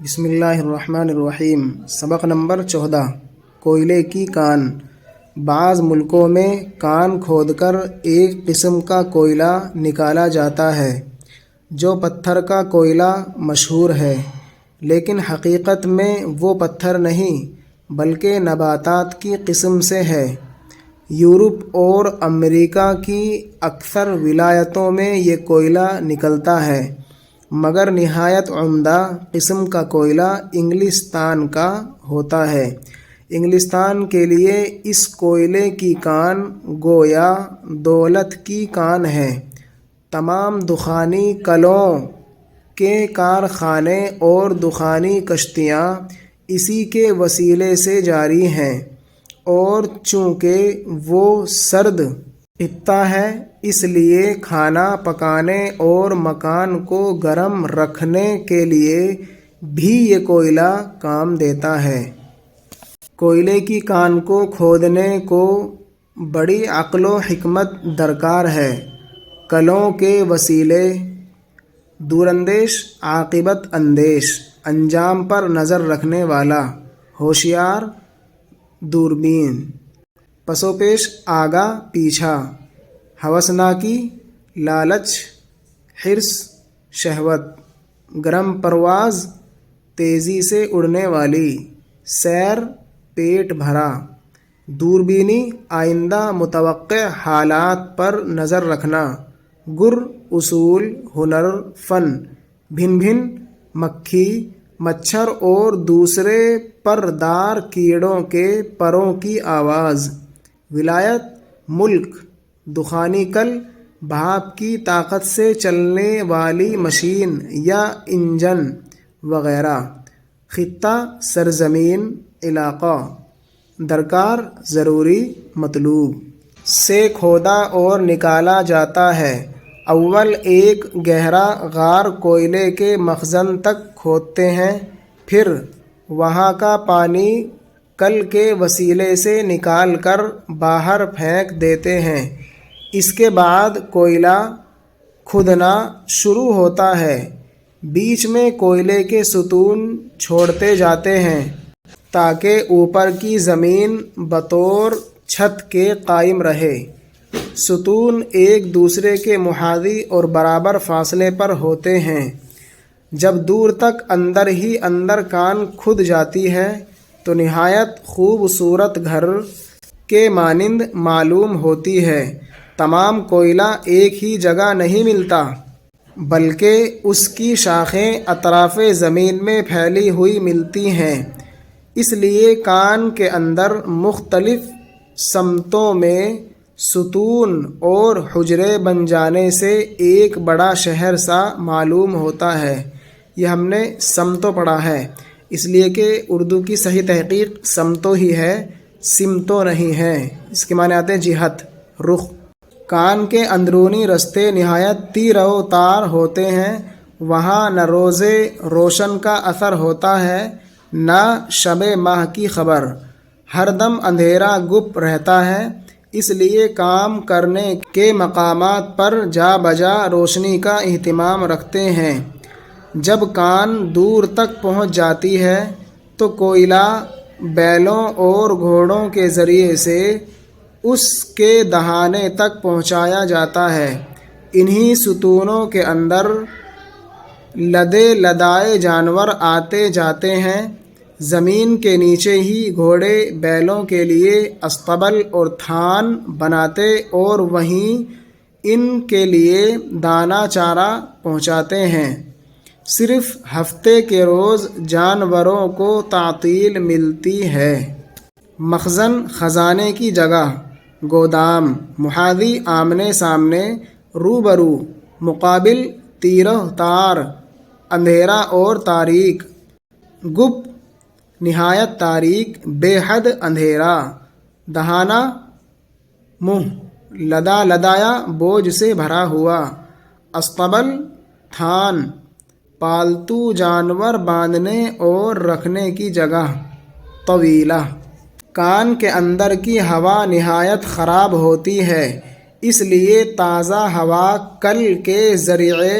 بسم اللہ الرحمن الرحیم۔ سبق نمبر 14۔ کوئلے کی کان۔ بعض ملکوں میں کان کھود کر ایک قسم کا کوئلہ نکالا جاتا ہے جو پتھر کا کوئلہ مشہور ہے، لیکن حقیقت میں وہ پتھر نہیں بلکہ نباتات کی قسم سے ہے۔ یورپ اور امریکہ کی اکثر ولایتوں میں یہ کوئلہ نکلتا ہے، مگر نہایت عمدہ قسم کا کوئلہ انگلستان کا ہوتا ہے۔ انگلستان کے لیے اس کوئلے کی کان گویا دولت کی کان ہے۔ تمام دخانی کلوں کے کارخانے اور دخانی کشتیاں اسی کے وسیلے سے جاری ہیں، اور چونکہ وہ سرد خطہ ہے اس لیے کھانا پکانے اور مکان کو گرم رکھنے کے لیے بھی یہ کوئلہ کام دیتا ہے۔ کوئلے کی کان کو کھودنے کو بڑی عقل و حکمت درکار ہے۔ کلوں کے وسیلے، دوراندیش، عاقبت اندیش، انجام پر نظر رکھنے والا، ہوشیار، دوربین، پسو پیش، آگا پیچھا، ہوسناکی، لالچ، حرص، شہوت، گرم پرواز، تیزی سے اڑنے والی، سیر، پیٹ بھرا، دوربینی، آئندہ متوقع حالات پر نظر رکھنا، گر، اصول، ہنر، فن، بھن بھن، مکھی، مچھر اور دوسرے پردار کیڑوں کے پروں کی آواز، ولایت، ملک، دخانی کل، بھاپ کی طاقت سے چلنے والی مشین یا انجن وغیرہ، خطہ، سرزمین، علاقہ، درکار، ضروری، مطلوب، سے کھودا اور نکالا جاتا ہے۔ اول ایک گہرا غار کوئلے کے مخزن تک کھودتے ہیں، پھر وہاں کا پانی کل کے وسیلے سے نکال کر باہر پھینک دیتے ہیں۔ اس کے بعد کوئلہ کھدنا شروع ہوتا ہے۔ بیچ میں کوئلے کے ستون چھوڑتے جاتے ہیں تاکہ اوپر کی زمین بطور چھت کے قائم رہے۔ ستون ایک دوسرے کے محاذی اور برابر فاصلے پر ہوتے ہیں۔ جب دور تک اندر ہی اندر کان کھد جاتی ہے تو نہایت خوبصورت گھر کے مانند معلوم ہوتی ہے۔ تمام کوئلہ ایک ہی جگہ نہیں ملتا، بلکہ اس کی شاخیں اطراف زمین میں پھیلی ہوئی ملتی ہیں۔ اس لیے کان کے اندر مختلف سمتوں میں ستون اور حجرے بن جانے سے ایک بڑا شہر سا معلوم ہوتا ہے۔ یہ ہم نے سمتوں پڑھا ہے، اس لیے کہ اردو کی صحیح تحقیق سمتوں ہی ہے، سمتوں نہیں ہے۔ اس کے معنی آتے ہیں جہت، رخ۔ کان کے اندرونی رستے نہایت تیر و تار ہوتے ہیں۔ وہاں نہ روز روشن کا اثر ہوتا ہے نہ شب ماہ کی خبر، ہر دم اندھیرا گپ رہتا ہے۔ اس لیے کام کرنے کے مقامات پر جا بجا روشنی کا اہتمام رکھتے ہیں۔ جب کان دور تک پہنچ جاتی ہے تو کوئلہ بیلوں اور گھوڑوں کے ذریعے سے اس کے دہانے تک پہنچایا جاتا ہے۔ انہی ستونوں کے اندر لدے لدائے جانور آتے جاتے ہیں۔ زمین کے نیچے ہی گھوڑے بیلوں کے لیے اصطبل اور تھان بناتے اور وہیں ان کے لیے دانہ چارہ پہنچاتے ہیں۔ صرف ہفتے کے روز جانوروں کو تعطیل ملتی ہے۔ مخزن، خزانے کی جگہ، گودام، محاذی، آمنے سامنے، روبرو، مقابل، تیرہ تار، اندھیرا اور تاریک، گپ، نہایت تاریک، بے حد اندھیرا، دہانہ، منہ، لدا لدایا، بوجھ سے بھرا ہوا، اصطبل، تھان، پالتو جانور باندھنے اور رکھنے کی جگہ، طویلہ۔ کان کے اندر کی ہوا نہایت خراب ہوتی ہے، اس لیے تازہ ہوا کل کے ذریعے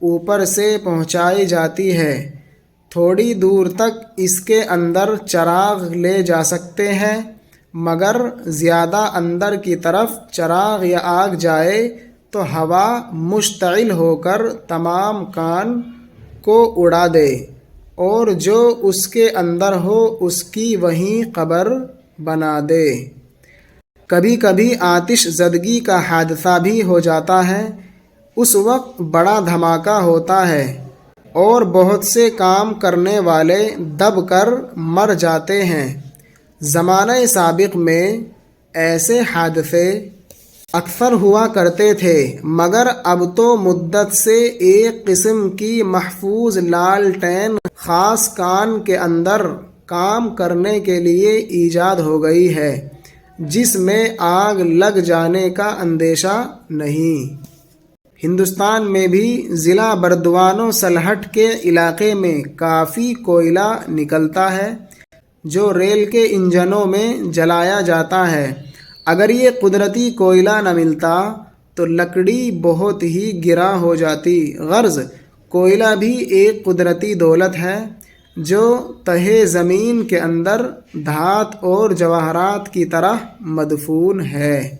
اوپر سے پہنچائی جاتی ہے۔ تھوڑی دور تک اس کے اندر چراغ لے جا سکتے ہیں، مگر زیادہ اندر کی طرف چراغ یا آگ جائے تو ہوا مشتعل ہو کر تمام کان کو اڑا دے، اور جو اس کے اندر ہو اس کی وہیں قبر بنا دے۔ کبھی کبھی آتش زدگی کا حادثہ بھی ہو جاتا ہے، اس وقت بڑا دھماکہ ہوتا ہے اور بہت سے کام کرنے والے دب کر مر جاتے ہیں۔ زمانہ سابق میں ایسے حادثے اکثر ہوا کرتے تھے، مگر اب تو مدت سے ایک قسم کی محفوظ لالٹین خاص کان کے اندر کام کرنے کے لیے ایجاد ہو گئی ہے، جس میں آگ لگ جانے کا اندیشہ نہیں۔ ہندوستان میں بھی ضلع بردوان و سلہٹ کے علاقے میں کافی کوئلہ نکلتا ہے، جو ریل کے انجنوں میں جلایا جاتا ہے۔ اگر یہ قدرتی کوئلہ نہ ملتا تو لکڑی بہت ہی گراں ہو جاتی۔ غرض کوئلہ بھی ایک قدرتی دولت ہے جو تہہ زمین کے اندر دھات اور جواہرات کی طرح مدفون ہے۔